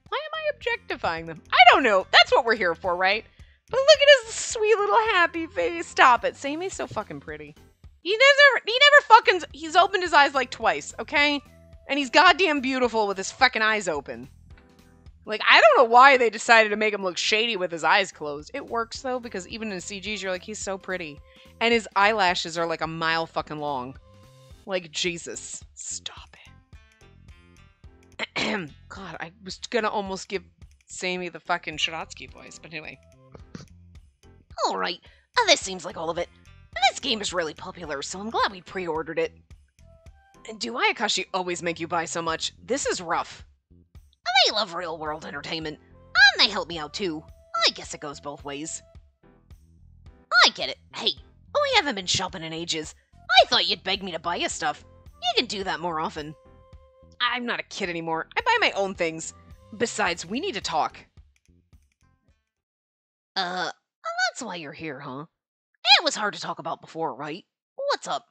Why am I objectifying them? I don't know. That's what we're here for, right? But look at his sweet little happy face. Stop it. Sammy's so fucking pretty. He never fucking... He's opened his eyes like twice, okay? And he's goddamn beautiful with his fucking eyes open. Like, I don't know why they decided to make him look shady with his eyes closed. It works, though, because even in CGs, you're like, he's so pretty. And his eyelashes are like a mile fucking long. Like, Jesus. Stop it. God, I was gonna almost give Sammy the fucking Shiratsky voice, but anyway. Alright, this seems like all of it. This game is really popular, so I'm glad we pre-ordered it. Do Ayakashi always make you buy so much? This is rough. They love real-world entertainment, and they help me out too. I guess it goes both ways. I get it. Hey, we haven't been shopping in ages. I thought you'd beg me to buy you stuff. You can do that more often. I'm not a kid anymore. I buy my own things. Besides, we need to talk. That's why you're here, huh? It was hard to talk about before, right? What's up?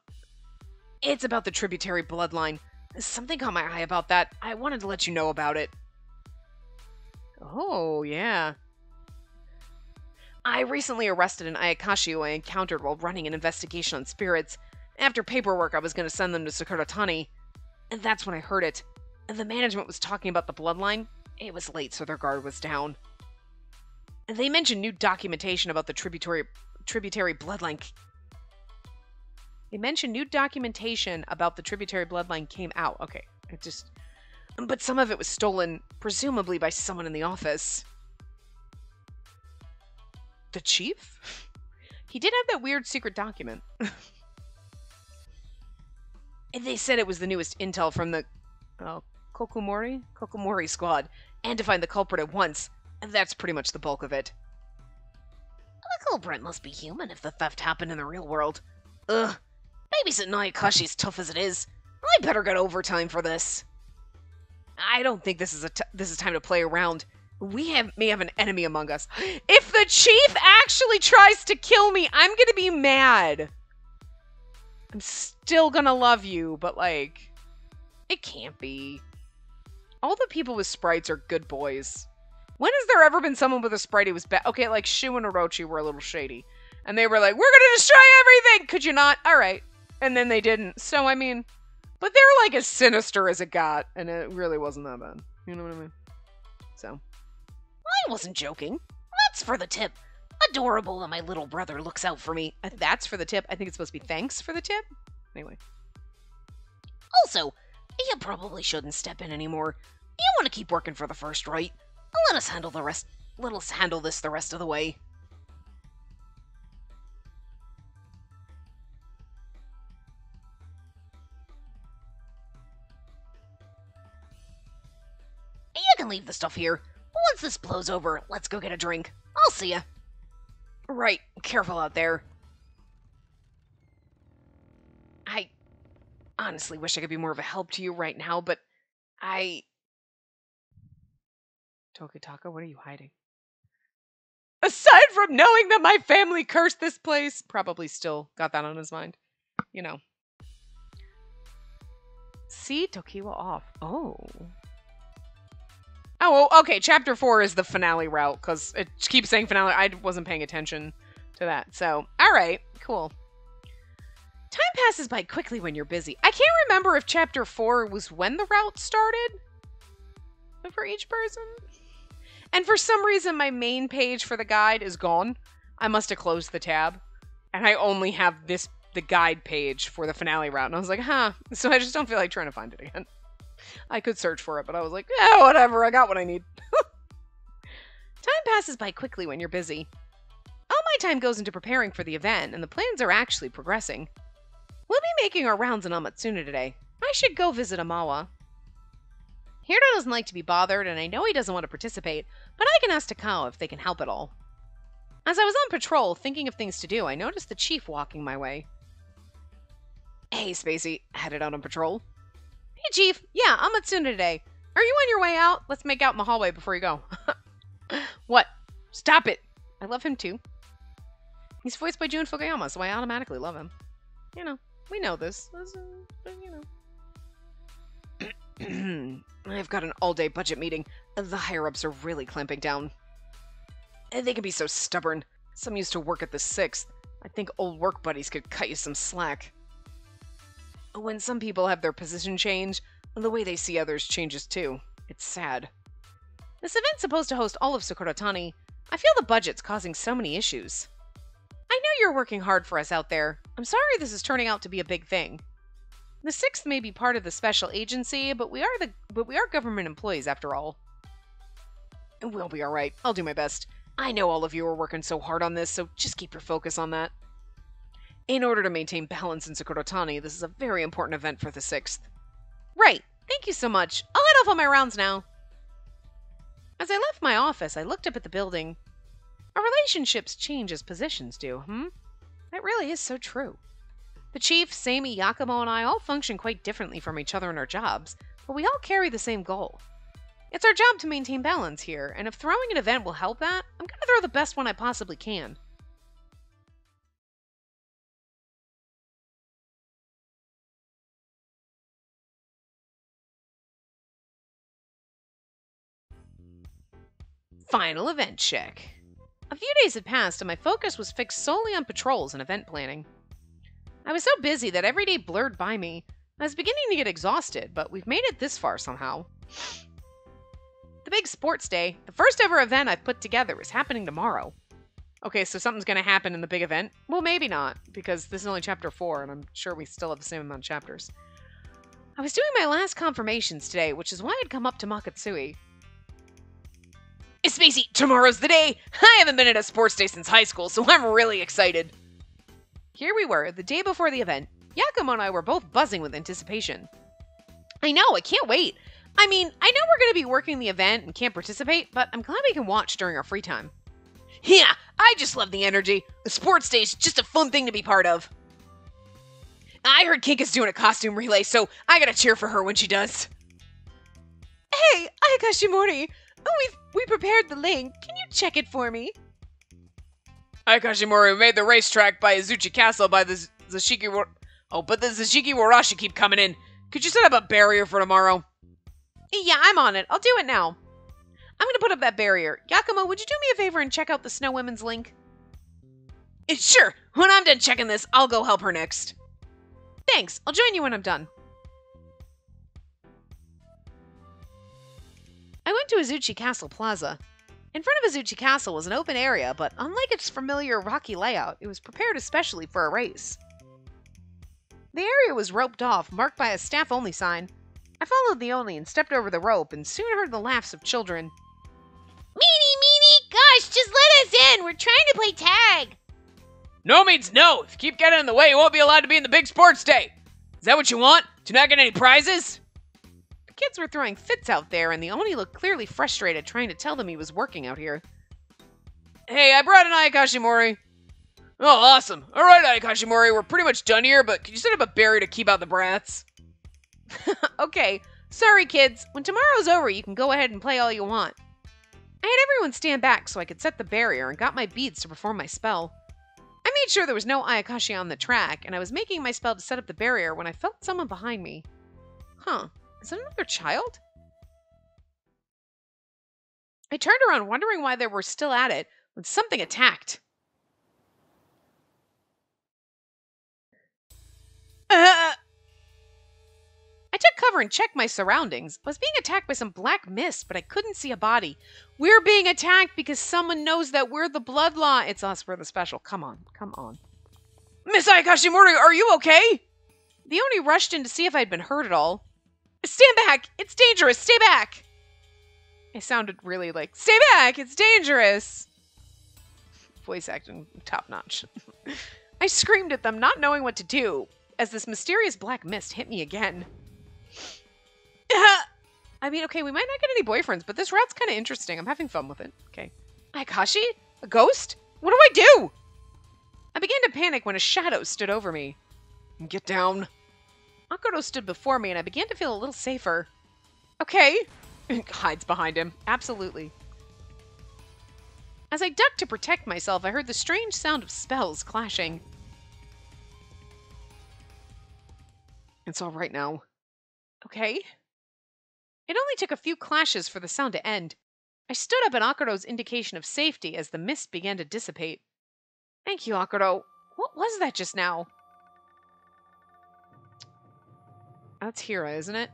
It's about the tributary bloodline. Something caught my eye about that. I wanted to let you know about it. Oh, yeah. I recently arrested an Ayakashi who I encountered while running an investigation on spirits. After paperwork, I was going to send them to Sakuratani. And that's when I heard it. And the management was talking about the bloodline. It was late, so their guard was down. And they mentioned new documentation about the tributary bloodline. They mentioned new documentation about the tributary bloodline came out. Okay, but some of it was stolen, presumably by someone in the office. The chief? He did have that weird secret document. And they said it was the newest intel from the Kokomori squad, and to find the culprit at once. And that's pretty much the bulk of it. The culprit must be human if the theft happened in the real world. Ugh. Babysitting Ayakashi's tough as it is. I better get overtime for this. I don't think this is time to play around. We may have an enemy among us. If the chief actually tries to kill me, I'm gonna be mad. I'm still gonna love you, but like, it can't be. All the people with sprites are good boys. When has there ever been someone with a sprite who was bad? Okay, like Shu and Orochi were a little shady. And they were like, we're gonna destroy everything! Could you not? Alright. And then they didn't. So, I mean, but they're like as sinister as it got. And it really wasn't that bad. You know what I mean? So. I wasn't joking. That's for the tip. Adorable that my little brother looks out for me. That's for the tip. I think it's supposed to be thanks for the tip. Anyway. Also, you probably shouldn't step in anymore. You want to keep working for the first, right? Let us handle the rest. Let us handle this the rest of the way. You can leave the stuff here. Once this blows over, let's go get a drink. I'll see ya. Right. Careful out there. I honestly wish I could be more of a help to you right now, but Tokitaka, what are you hiding? Aside from knowing that my family cursed this place, probably still got that on his mind. You know. See Tokiwa off. Oh. Oh, well, okay, chapter 4 is the finale route, because it keeps saying finale. I wasn't paying attention to that. So, alright, cool. Time passes by quickly when you're busy. I can't remember if chapter 4 was when the route started for each person. And for some reason, my main page for the guide is gone. I must have closed the tab. And I only have the guide page for the finale route. And I was like, huh. So I just don't feel like trying to find it again. I could search for it, but I was like, yeah, whatever, I got what I need. Time passes by quickly when you're busy. All my time goes into preparing for the event, and the plans are actually progressing. We'll be making our rounds in Amatsuna today. I should go visit Amawa. Hirdo doesn't like to be bothered, and I know he doesn't want to participate, but I can ask Takao if they can help at all. As I was on patrol, thinking of things to do, I noticed the chief walking my way. Hey, Spacey, headed out on patrol. Hey, Chief. Yeah, Amatsuna today. Are you on your way out? Let's make out in the hallway before you go. What? Stop it. I love him too. He's voiced by Jun Fukuyama, so I automatically love him. You know, we know this. But, you know. I've got an all-day budget meeting. The higher-ups are really clamping down. They can be so stubborn. Some used to work at the 6th. I think old work buddies could cut you some slack. When some people have their position change, the way they see others changes too. It's sad. This event's supposed to host all of Sakuratani. I feel the budget's causing so many issues. I know you're working hard for us out there. I'm sorry this is turning out to be a big thing. The 6th may be part of the special agency, but we are government employees after all. We'll be alright. I'll do my best. I know all of you are working so hard on this, so just keep your focus on that. In order to maintain balance in Sakuratani, this is a very important event for the 6th. Right. Thank you so much. I'll head off on my rounds now. As I left my office, I looked up at the building. Our relationships change as positions do, That really is so true. The chief, Seimi, Yakumo, and I all function quite differently from each other in our jobs, but we all carry the same goal. It's our job to maintain balance here, and if throwing an event will help that, I'm going to throw the best one I possibly can. Final event check. A few days had passed and my focus was fixed solely on patrols and event planning. I was so busy that every day blurred by me. I was beginning to get exhausted, but we've made it this far somehow. The big sports day, the first ever event I've put together, is happening tomorrow. Okay, so something's going to happen in the big event? Well, maybe not, because this is only chapter 4, and I'm sure we still have the same amount of chapters. I was doing my last confirmations today, which is why I'd come up to Makatsui. It's Spacey, tomorrow's the day! I haven't been at a sports day since high school, so I'm really excited. Here we were, the day before the event. Yakumo and I were both buzzing with anticipation. I know, I can't wait. I mean, I know we're going to be working the event and can't participate, but I'm glad we can watch during our free time. Yeah, I just love the energy. The sports day is just a fun thing to be part of. I heard Kinka's doing a costume relay, so I gotta cheer for her when she does. Hey, Ayakashimori! We prepared the link. Can you check it for me? Ayakashimori made the racetrack by Izuchi Castle by the Zashiki... but the Zashiki Warashi keep coming in. Could you set up a barrier for tomorrow? Yeah, I'm on it. I'll do it now. I'm gonna put up that barrier. Yakumo, would you do me a favor and check out the Snow Women's link? Sure. When I'm done checking this, I'll go help her next. Thanks. I'll join you when I'm done. I went to Izuchi Castle Plaza. In front of Izuchi Castle was an open area, but unlike its familiar rocky layout, it was prepared especially for a race. The area was roped off, marked by a staff-only sign. I followed the only and stepped over the rope and soon heard the laughs of children. Meanie! Gosh, just let us in! We're trying to play tag! No means no! If you keep getting in the way, you won't be allowed to be in the big sports day! Is that what you want? Do you not get any prizes? The kids were throwing fits out there, and the Oni looked clearly frustrated trying to tell them he was working out here. Hey, I brought an Ayakashimori. Oh, awesome. Alright, Ayakashimori, we're pretty much done here, but can you set up a barrier to keep out the brats? Okay. Sorry, kids. When tomorrow's over, you can go ahead and play all you want. I had everyone stand back so I could set the barrier and got my beads to perform my spell. I made sure there was no Ayakashi on the track, and I was making my spell to set up the barrier when I felt someone behind me. Huh. Is it another child? I turned around wondering why they were still at it when something attacked. I took cover and checked my surroundings. I was being attacked by some black mist, but I couldn't see a body. We're being attacked because someone knows that we're the Bloodlaw. It's us, we're the special. Come on. Miss Ayakashimori, are you okay? The Oni rushed in to see if I'd been hurt at all. Stand back! It's dangerous! Stay back! I sounded really like, stay back! It's dangerous! Voice acting top notch. I screamed at them, not knowing what to do, as this mysterious black mist hit me again. I mean, okay, we might not get any boyfriends, but this route's kind of interesting. I'm having fun with it. Okay. Ayakashi? A ghost? What do I do? I began to panic when a shadow stood over me. Get down. Akuro stood before me, and I began to feel a little safer. Okay. Hides behind him. Absolutely. As I ducked to protect myself, I heard the strange sound of spells clashing. It's all right now. Okay. It only took a few clashes for the sound to end. I stood up at Akuro's indication of safety as the mist began to dissipate. Thank you, Akuro. What was that just now? That's Hira, isn't it?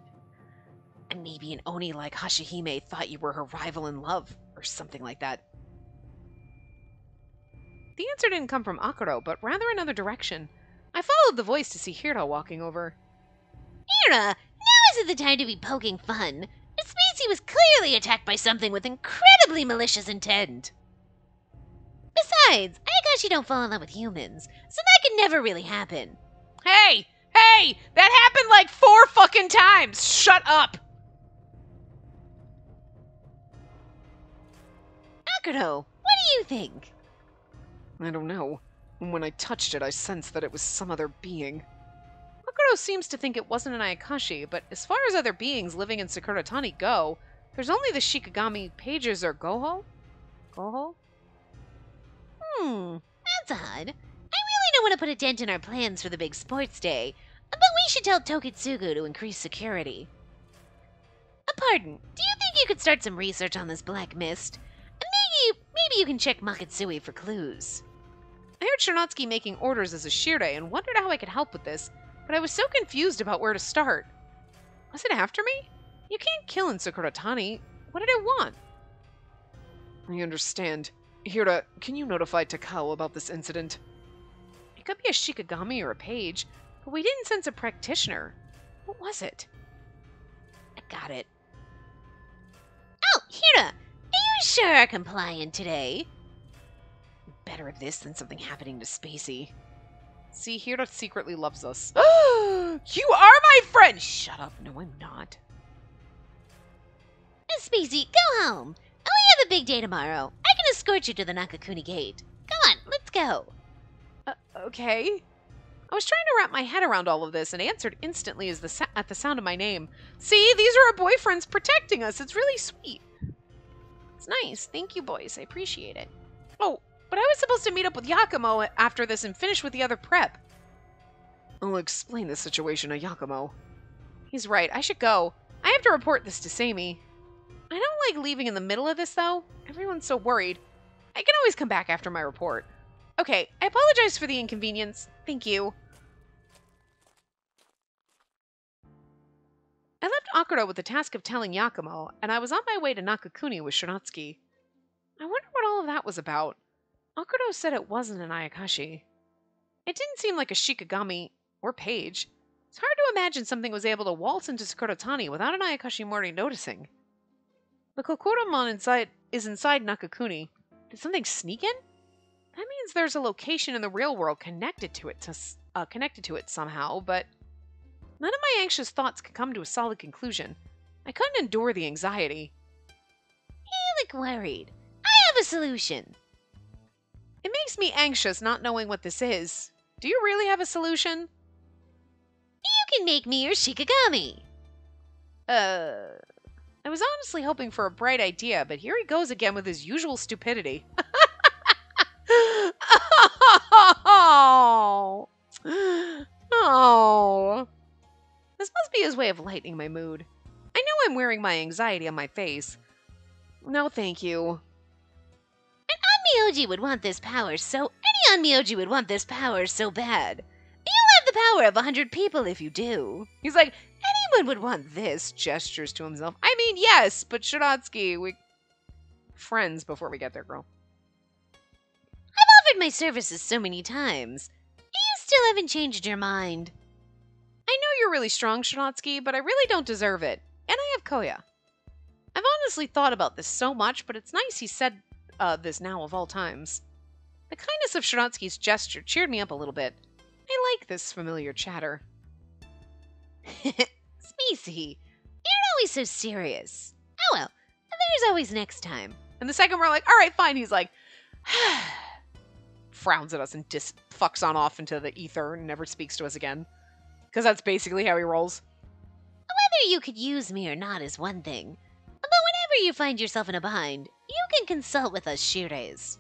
And maybe an Oni like Hashihime thought you were her rival in love, or something like that. The answer didn't come from Akuro, but rather another direction. I followed the voice to see Hira walking over. Hira, now isn't the time to be poking fun. Spacey was clearly attacked by something with incredibly malicious intent. Besides, Ayakashi don't fall in love with humans, so that could never really happen. Hey! Hey! That happened like 4 fucking times! Shut up! Akuro, what do you think? I don't know. When I touched it, I sensed that it was some other being. Akuro seems to think it wasn't an Ayakashi, but as far as other beings living in Sakuratani go, there's only the Shikigami pages or Goho? Goho? That's odd. I really don't want to put a dent in our plans for the big sports day, but we should tell Tokitsugu to increase security. Pardon, do you think you could start some research on this black mist? Maybe you can check Makatsui for clues. I heard Shinatsuki making orders as a Shirei and wondered how I could help with this, but I was so confused about where to start. Was it after me? You can't kill in Sakuratani. What did it want? I understand. Hira, can you notify Takao about this incident? It could be a Shikigami or a page, but we didn't sense a practitioner. What was it? I got it. Oh, Hira, are you sure are compliant today? Better of this than something happening to Spacey. See, Hira secretly loves us. You are my friend! Shut up. No, I'm not. Spacey, go home. We have a big day tomorrow. I can escort you to the Nakakuni gate. Come on, let's go. Okay. I was trying to wrap my head around all of this and answered instantly at the sound of my name. See, these are our boyfriends protecting us. It's really sweet. It's nice. Thank you, boys. I appreciate it. Oh, but I was supposed to meet up with Yakumo after this and finish with the other prep. I'll explain the situation to Yakumo. He's right. I should go. I have to report this to Sammy. I don't like leaving in the middle of this, though. Everyone's so worried. I can always come back after my report. Okay, I apologize for the inconvenience. Thank you. I left Akuro with the task of telling Yakumo, and I was on my way to Nakakuni with Shinatsuki. I wonder what all of that was about. Akuro said it wasn't an Ayakashi. It didn't seem like a Shikigami or page. It's hard to imagine something was able to waltz into Sakuratani without an Ayakashimori noticing. The Kokoromon is inside Nakakuni. Did something sneak in? That means there's a location in the real world connected to it somehow, but none of my anxious thoughts could come to a solid conclusion. I couldn't endure the anxiety. You look worried. I have a solution. It makes me anxious not knowing what this is. Do you really have a solution? You can make me your Shikigami. I was honestly hoping for a bright idea, but here he goes again with his usual stupidity. Oh. This must be his way of lightening my mood. I know I'm wearing my anxiety on my face. No, thank you. An Onmyoji would want this power any Onmyoji would want this power so bad. You'll have the power of 100 people if you do. He's like, anyone would want this, gestures to himself. I mean, yes, but Shinatsuki, we friends before we get there, girl. I've offered my services so many times. You still haven't changed your mind. I know you're really strong, Shinotsky, but I really don't deserve it. And I have Koya. I've honestly thought about this so much, but it's nice he said this now of all times. The kindness of Shinotsky's gesture cheered me up a little bit. I like this familiar chatter. Spacey, you're always so serious. Oh well, there's always next time. And the second we're like, all right, fine, he's like, frowns at us and fucks on off into the ether and never speaks to us again. Because that's basically how he rolls. Whether you could use me or not is one thing. But whenever you find yourself in a bind, you can consult with us Shires.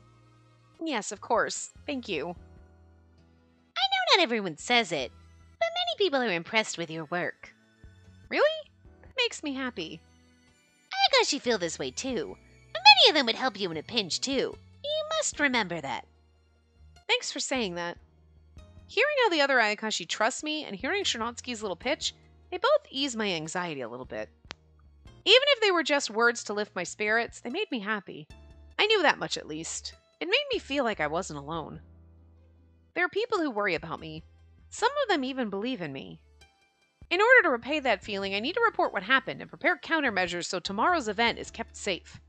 Yes, of course. Thank you. I know not everyone says it, but many people are impressed with your work. Really? That makes me happy. Ayakashi feel this way too. Many of them would help you in a pinch too. You must remember that. Thanks for saying that. Hearing how the other Ayakashi trust me and hearing Shinotsky's little pitch, they both ease my anxiety a little bit. Even if they were just words to lift my spirits, they made me happy. I knew that much at least. It made me feel like I wasn't alone. There are people who worry about me. Some of them even believe in me. In order to repay that feeling, I need to report what happened and prepare countermeasures so tomorrow's event is kept safe.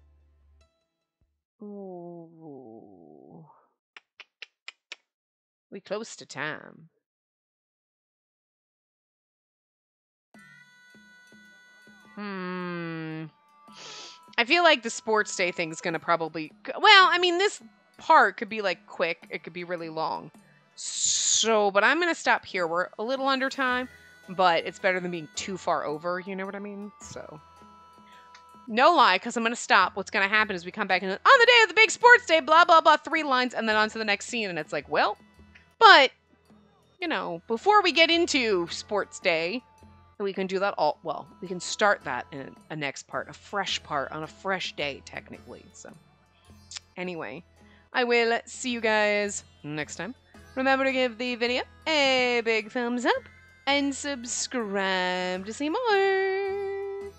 Ooh. We close to time. I feel like the sports day thing's gonna probably... Well, I mean, this part could be, like, quick. It could be really long. So, but I'm gonna stop here. We're a little under time, but it's better than being too far over, you know what I mean? So... No lie, because I'm going to stop. What's going to happen is we come back and on the day of the big sports day, blah, blah, blah, 3 lines, and then on to the next scene, and it's like, well, but, you know, before we get into sports day, we can do that all, well, we can start that in a next part, a fresh part on a fresh day, technically. So, anyway, I will see you guys next time. Remember to give the video a big thumbs up and subscribe to see more.